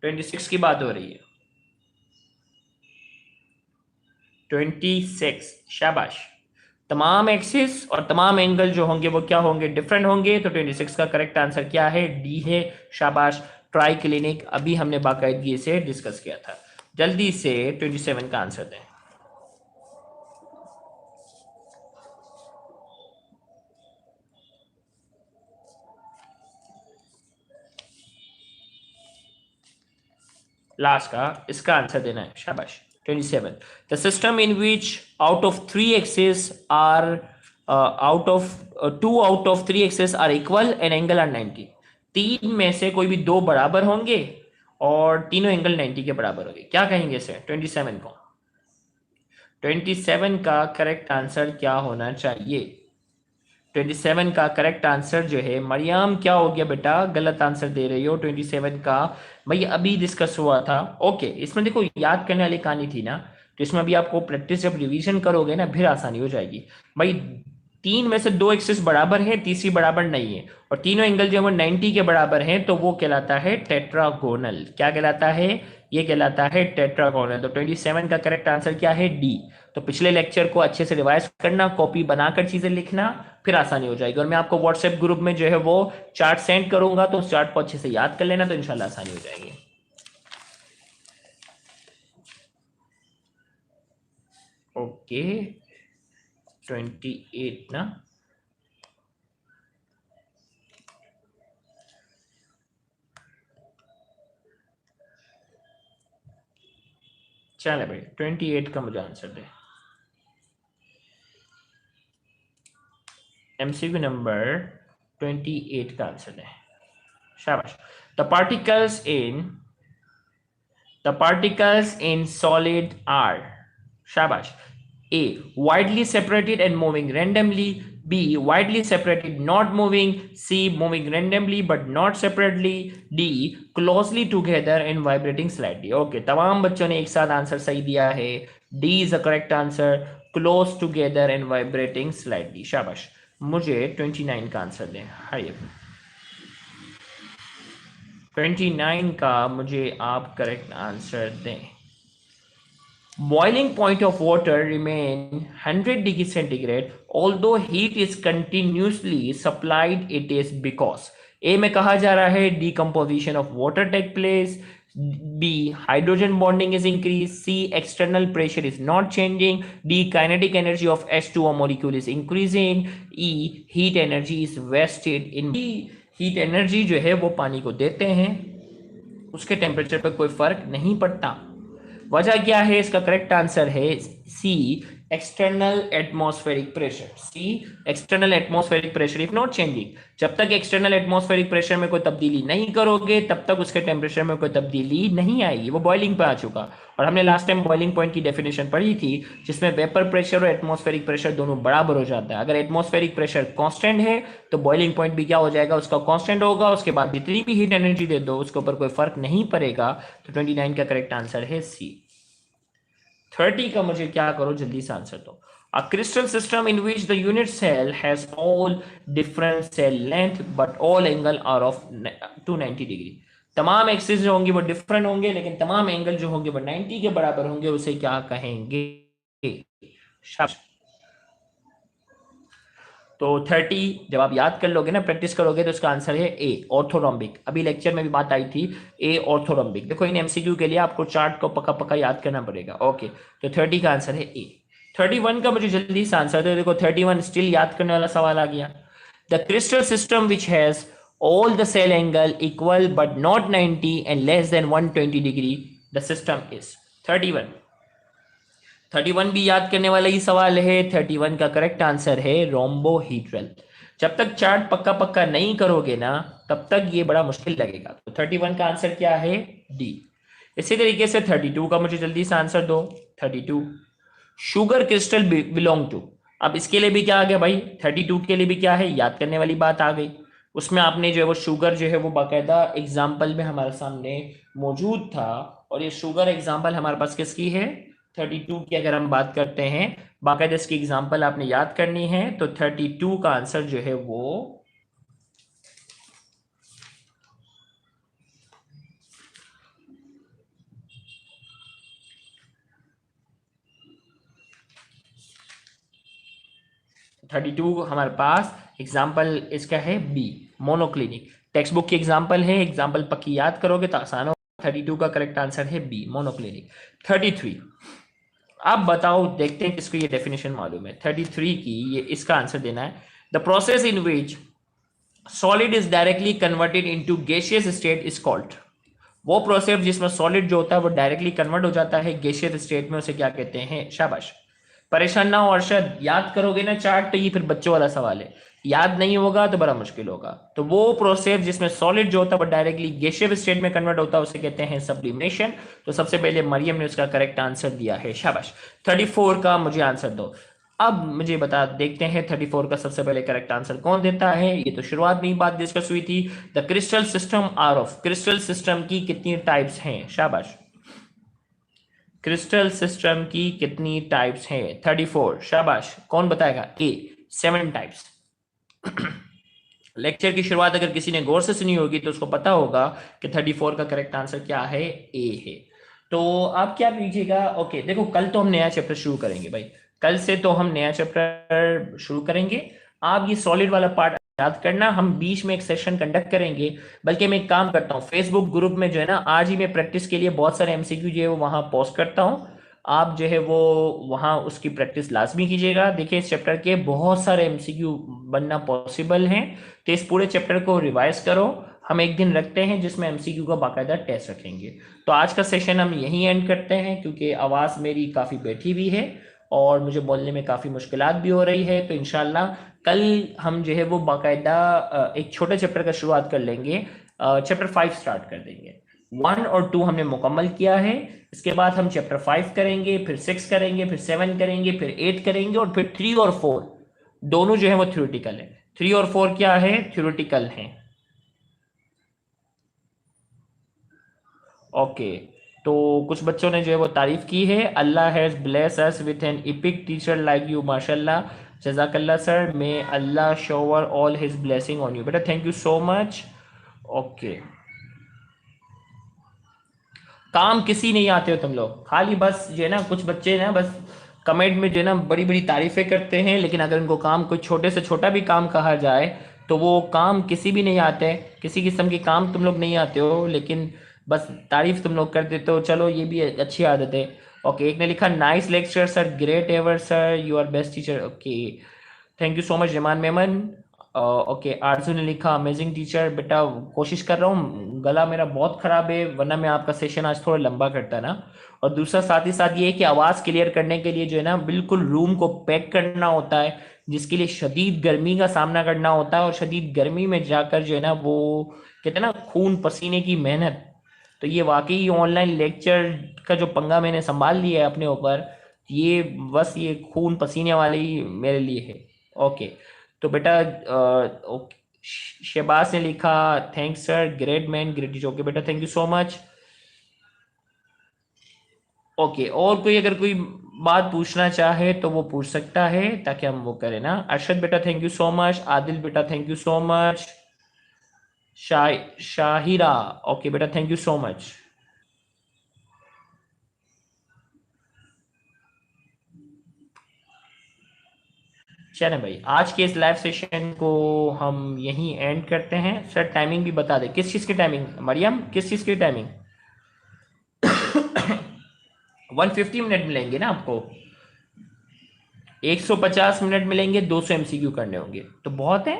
26 की बात हो रही है। 26, शाबाश। तमाम एक्सिस और तमाम एंगल जो होंगे वो क्या होंगे? डिफरेंट होंगे। तो 26 का करेक्ट आंसर क्या है? डी है, शाबाश। ट्राई क्लिनिक अभी हमने बाकायदगी से डिस्कस किया था। जल्दी से 27 का आंसर दें। लास्ट का इसका आंसर देना है, शाबाश। 27, the system in which out of three axes are two out of three axes are equal and angle are 90, तीन में से कोई भी दो बराबर होंगे और तीनों एंगल 90 के बराबर होंगे, क्या कहेंगे इसे? 27 को। 27 का करेक्ट आंसर क्या होना चाहिए? 27 का करेक्ट आंसर जो है, मरियम क्या हो गया बेटा, गलत आंसर दे रही हो। 27 का भाई अभी डिस्कस हुआ था। ओके, इसमें देखो याद करने वाली कहानी थी ना, तो इसमें अभी आपको प्रैक्टिस जब रिवीजन करोगे ना फिर आसानी हो जाएगी। भाई तीन में से दो एक्सिस बराबर है, तीसरी बराबर नहीं है, और तीनों एंगल जो है 90 के बराबर हैं, तो वो कहलाता है टेट्रागोनल। क्या कहलाता है? ये कहलाता है टेट्रागोनल। तो 27 का करेक्ट आंसर क्या है? डी। तो पिछले लेक्चर को अच्छे से रिवाइज करना, कॉपी बनाकर चीजें लिखना, फिर आसानी हो जाएगी। और मैं आपको व्हाट्सएप ग्रुप में जो है वो चार्ट सेंड करूंगा, तो उस चार्ट को अच्छे से याद कर लेना, तो इंशाल्लाह आसानी हो जाएगी। ओके, 28 ना, चले भाई 28 का मुझे आंसर दे। एमसीक्यू नंबर 28 का आंसर दे, शाबाश। The particles in solid are, शाबाश। A, widely separated and moving randomly. B, widely separated not moving. C, moving randomly but not separately. D, closely together and vibrating slightly. Okay, तमाम बच्चों ने एक साथ आंसर सही दिया है। D is the correct answer, close together and vibrating slightly, शाबाश। मुझे 29 का आंसर दें, हाय। 29 का मुझे आप करेक्ट आंसर दें। Boiling point of water remain 100 degree centigrade although heat is continuously supplied, it is because A में कहा जा रहा है decomposition of water take place, B hydrogen bonding is increased, C external pressure is not changing, D kinetic energy of H2O molecule is increasing, E heat energy is wasted in। heat energy जो है वो पानी को देते हैं, उसके टेम्परेचर पर कोई फर्क नहीं पड़ता। वजह क्या है? इसका करेक्ट आंसर है C, external atmospheric pressure, C external atmospheric pressure if not changing, जब तक एक्सटर्नल एटमॉस्फेरिक प्रेशर में कोई तब्दीली नहीं करोगे तब तक उसके टेम्परेचर में कोई तब्दीली नहीं आएगी, वो बॉइलिंग पे आ चुका। और हमने लास्ट टाइम बॉइलिंग पॉइंट की डेफिनेशन पढ़ी थी जिसमें वेपर प्रेशर और एटमॉस्फेरिक प्रेशर दोनों बराबर हो जाता है। अगर एटमॉस्फेरिक प्रेशर कांस्टेंट है तो बॉइलिंग पॉइंट भी क्या हो जाएगा, उसका कांस्टेंट होगा, उसके बाद जितनी भी हीट एनर्जी दे दो उसके ऊपर कोई फर्क नहीं पड़ेगा। तो 29 का करेक्ट आंसर है सी। 30 का मुझे क्या करो जल्दी से आंसर दो। A crystal system in which the unit cell has all different cell length but all angle are of 290 degree. तमाम एक्सिस जो होंगे वो डिफरेंट होंगे लेकिन तमाम एंगल जो होंगे वो 90 के बराबर होंगे, उसे क्या कहेंगे? शाबाश। तो 30 जब आप याद कर लोगे ना, प्रैक्टिस करोगे तो इसका आंसर है ए ऑर्थोरोम्बिक। अभी लेक्चर में भी बात आई थी ए ऑर्थोरोम्बिक। देखो इन एमसीक्यू के लिए आपको चार्ट को पक्का पक्का याद करना पड़ेगा। ओके, तो 30 का आंसर है ए। 31 का मुझे जल्दी से आंसर दो। देखो 31 स्टिल याद करने वाला सवाल आ गया। The crystal system which has all the cell angle equal but not 90 and less than 120 degree, the system is 31। 31 भी याद करने वाला ही सवाल है। 31 का करेक्ट आंसर है रोम्बोहीड्रल। जब तक चार्ट पक्का पक्का नहीं करोगे ना तब तक ये बड़ा मुश्किल लगेगा। तो 31 का आंसर क्या है? डी। इसी तरीके से 32 का मुझे जल्दी से आंसर दो। 32 शुगर क्रिस्टल बिलोंग टू। अब इसके लिए भी क्या आ गया भाई, 32 के लिए भी क्या है, याद करने वाली बात आ गई। उसमें आपने जो है वो शुगर जो है वो बाकायदा एग्जाम्पल में हमारे सामने मौजूद था। और ये शुगर एग्जाम्पल हमारे पास किसकी है? 32 की अगर हम बात करते हैं, बाकायदा इसकी एग्जाम्पल आपने याद करनी है। तो 32 का आंसर जो है वो हमारे पास एग्जाम्पल इसका है बी मोनोक्लिनिक। टेक्स्ट बुक की एग्जाम्पल है, एग्जाम्पल पक्की याद करोगे तो आसान हो। 32 का करेक्ट आंसर है बी मोनोक्लिनिक। 33 अब बताओ, देखते हैं किसको ये डेफिनेशन मालूम है। 33 की ये इसका आंसर देना है। The process in which solid is directly converted into gaseous state is called. वो प्रोसेस जिसमें सॉलिड जो होता है वो डायरेक्टली कन्वर्ट हो जाता है गैसियस स्टेट में, उसे क्या कहते हैं? शाबाश। परेशान ना हो अरशद, याद करोगे ना चार्ट तो ये फिर बच्चों वाला सवाल है, याद नहीं होगा तो बड़ा मुश्किल होगा। तो वो प्रोसेस जिसमें सॉलिड जो होता है वो डायरेक्टली गैसियस स्टेट में कन्वर्ट होता है उसे कहते हैं सब्लिमेशन। तो सबसे पहले मरियम ने उसका करेक्ट आंसर दिया है, शाबाश। 34 का मुझे आंसर दो। अब मुझे बता देखते हैं 34 का सबसे पहले करेक्ट आंसर कौन देता है। ये तो शुरुआत में ही बात डिस्कस हुई थी। The crystal system are of, crystal system की कितनी टाइप्स हैं? शाबाश। क्रिस्टल सिस्टम की कितनी टाइप्स हैं? 34, शाबाश। कौन बताएगा? ए 7 टाइप्स। लेक्चर की शुरुआत अगर किसी ने गौर से सुनी होगी तो उसको पता होगा कि 34 का करेक्ट आंसर क्या है? ए है। तो आप क्या कीजिएगा, ओके देखो कल तो हम नया चैप्टर शुरू करेंगे भाई, कल से तो हम नया चैप्टर शुरू करेंगे। आप ये सॉलिड वाला पार्ट याद करना, हम बीच में एक सेशन कंडक्ट करेंगे। बल्कि मैं एक काम करता हूँ, फेसबुक ग्रुप में जो है ना आज ही मैं प्रैक्टिस के लिए बहुत सारे एमसीक्यू जो है वो वहां पोस्ट करता हूँ। आप जो है वो वहां उसकी प्रैक्टिस लाजमी कीजिएगा। देखिए इस चैप्टर के बहुत सारे एमसीक्यू बनना पॉसिबल हैं, तो इस पूरे चैप्टर को रिवाइज करो। हम एक दिन रखते हैं जिसमें एमसीक्यू का बाकायदा टेस्ट रखेंगे। तो आज का सेशन हम यहीं एंड करते हैं क्योंकि आवाज़ मेरी काफ़ी बैठी हुई है और मुझे बोलने में काफ़ी मुश्किलात भी हो रही है। तो इंशाल्लाह कल हम जो है वो बाकायदा एक छोटे चैप्टर का शुरुआत कर लेंगे, चैप्टर 5 स्टार्ट कर देंगे। 1 और 2 हमने मुकम्मल किया है, इसके बाद हम चैप्टर 5 करेंगे, फिर 6 करेंगे, फिर 7 करेंगे, फिर 8 करेंगे और फिर 3 और 4 दोनों जो है वो थ्योरेटिकल है। 3 और 4 क्या है? थ्योरेटिकल हैं। ओके, तो कुछ बच्चों ने जो है वो तारीफ की है। Allah has bless us with an epic teacher like you, माशाल्लाह, जजाकल्ला sir, may Allah shower all his blessing on you. बेटा thank you so much. Okay, काम किसी नहीं आते हो तुम लोग, खाली बस जो है ना कुछ बच्चे ना बस कमेंट में जो है ना बड़ी बड़ी तारीफें करते हैं, लेकिन अगर उनको काम कोई छोटे से छोटा भी काम कहा जाए तो वो काम किसी भी नहीं आते, किसी किस्म के काम तुम लोग नहीं आते हो, लेकिन बस तारीफ तुम लोग कर देते हो। चलो ये भी अच्छी आदत है। ओके, एक ने लिखा nice lecture sir, great ever sir, you are best teacher. Okay, thank you so much Zaman Memon. Okay, Arzoo ने लिखा अमेजिंग टीचर। बेटा कोशिश कर रहा हूँ, गला मेरा बहुत खराब है, वरना मैं आपका सेशन आज थोड़ा लंबा करता ना। और दूसरा साथ ही साथ ये है कि आवाज़ क्लियर करने के लिए जो है ना बिल्कुल रूम को पैक करना होता है, जिसके लिए शदीद गर्मी का सामना करना होता है, और शदीद गर्मी में जाकर जो है ना वो कहते हैं ना खून पसीने की मेहनत। तो ये वाकई ऑनलाइन लेक्चर का जो पंगा मैंने संभाल लिया है अपने ऊपर, ये बस ये खून पसीने वाली मेरे लिए है। ओके, तो बेटा ओके, शहबाज ने लिखा thanks sir, great man great teacher. Okay बेटा, thank you so much. Okay, और कोई अगर कोई बात पूछना चाहे तो वो पूछ सकता है, ताकि हम वो करें ना। अरशद बेटा thank you so much. Adil बेटा thank you so much. Shahira, okay बेटा थैंक यू सो मच। चले भाई, आज के इस लाइव सेशन को हम यहीं एंड करते हैं। सर टाइमिंग भी बता दे, किस चीज़ की टाइमिंग मरियम, किस चीज़ की टाइमिंग? 150 मिनट मिलेंगे ना आपको? 150 मिनट मिलेंगे, 200 MCQ करने होंगे, तो बहुत है।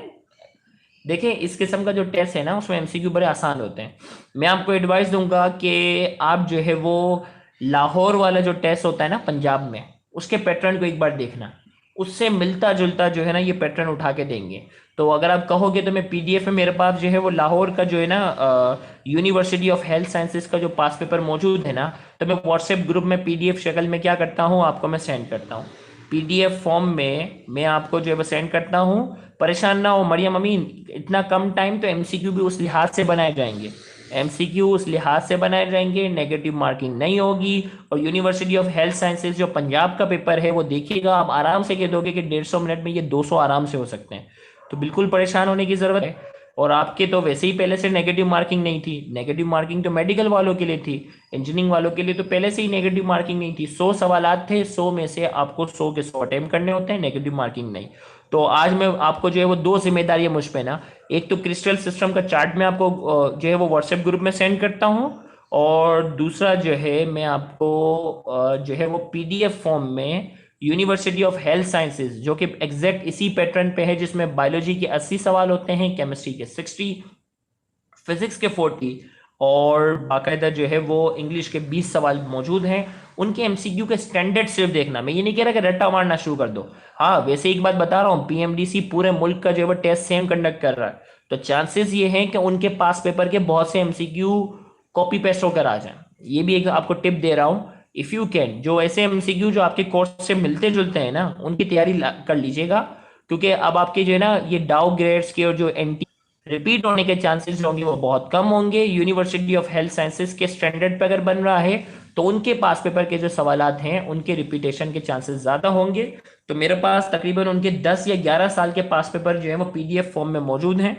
देखें, इस किस्म का जो टेस्ट है ना उसमें एमसीक्यू बड़े आसान होते हैं। मैं आपको एडवाइस दूंगा कि आप जो है वो लाहौर वाला जो टेस्ट होता है ना पंजाब में, उसके पैटर्न को एक बार देखना। उससे मिलता जुलता जो है ना ये पैटर्न उठा के देंगे। तो अगर आप कहोगे तो मैं पीडीएफ में, मेरे पास जो है वो लाहौर का जो है ना यूनिवर्सिटी ऑफ हेल्थ साइंसेज का जो पास पेपर मौजूद है ना, तो मैं व्हाट्सएप ग्रुप में पीडीएफ शक्ल में क्या करता हूँ आपको मैं सेंड करता हूँ। पीडीएफ फॉर्म में मैं आपको जो है वो सेंड करता हूँ। परेशान ना हो मरियम अमीन, इतना कम टाइम तो एमसीक्यू भी उस लिहाज से बनाए जाएंगे। एमसीक्यू उस लिहाज से बनाए जाएंगे, नेगेटिव मार्किंग नहीं होगी। और यूनिवर्सिटी ऑफ हेल्थ साइंसेज जो पंजाब का पेपर है वो देखिएगा, आप आराम से कह दोगे कि 150 मिनट में ये 200 आराम से हो सकते हैं। तो बिल्कुल परेशान होने की जरूरत है। और आपके तो वैसे ही पहले से नेगेटिव मार्किंग नहीं थी, नेगेटिव मार्किंग तो मेडिकल वालों के लिए थी। इंजीनियरिंग वालों के लिए तो पहले से ही नेगेटिव मार्किंग नहीं थी। 100 सवालात थे, 100 में से आपको 100 के 100 अटेम्प्ट करने होते हैं, नेगेटिव मार्किंग नहीं। तो आज मैं आपको जो है वो दो जिम्मेदारी मुझ पे ना। एक तो क्रिस्टल सिस्टम का चार्ट मैं आपको जो है वो व्हाट्सएप ग्रुप में सेंड करता हूँ। और दूसरा जो है मैं आपको जो है वो पीडीएफ फॉर्म में यूनिवर्सिटी ऑफ हेल्थ साइंसेज, जो कि एग्जैक्ट इसी पैटर्न पे है, जिसमें बायोलॉजी के 80 सवाल होते हैं, केमिस्ट्री के 60, फिजिक्स के 40, और बाकायदा जो है वो इंग्लिश के 20 सवाल मौजूद हैं। उनके एमसीक्यू के स्टैंडर्ड सिर्फ देखना, मैं ये नहीं कह रहा कि रट्टा मारना शुरू कर दो। हाँ, वैसे एक बात बता रहा हूँ, पीएमडीसी पूरे मुल्क का जो है वो टेस्ट सेम कंडक्ट कर रहा है। तो चांसेस ये हैं कि उनके पास पेपर के बहुत से एमसीक्यू कॉपी पेस्ट होकर आ जाए। ये भी एक आपको टिप दे रहा हूँ। इफ़ यू कैन, जो ऐसे एमसीक्यू जो आपके कोर्स से मिलते जुलते हैं ना, उनकी तैयारी कर लीजिएगा। क्योंकि अब आपके जो है ना ये डाउ ग्रेड्स के और जो एनटी रिपीट होने के चांसेस होंगे वो बहुत कम होंगे। यूनिवर्सिटी ऑफ हेल्थ साइंसेज के स्टैंडर्ड पे अगर बन रहा है तो उनके पास पेपर के जो सवालात हैं उनके रिपीटेशन के चांसेस ज्यादा होंगे। तो मेरे पास तकरीबन उनके 10 या 11 साल के पास पेपर जो है वो पीडीएफ फॉर्म में मौजूद हैं।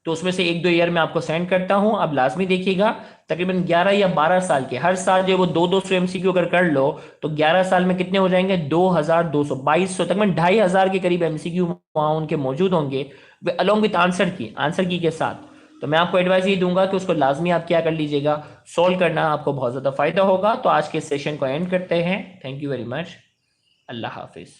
तो उसमें से एक दो ईयर में आपको सेंड करता हूं, आप लाजमी देखिएगा। तकरीबन 11 या 12 साल के, हर साल जो है वो 200 एमसीक्यू अगर कर लो तो 11 साल में कितने हो जाएंगे? 2200, 2200, तकरीबन 2500 के करीब एमसीक्यू वहां उनके मौजूद होंगे, वे अलॉन्ग विथ आंसर की के साथ। तो मैं आपको एडवाइस ये दूंगा कि उसको लाजमी आप क्या कर लीजिएगा, सॉल्व करना, आपको बहुत ज्यादा फायदा होगा। तो आज के सेशन को एंड करते हैं। Thank you very much. Allah Hafiz.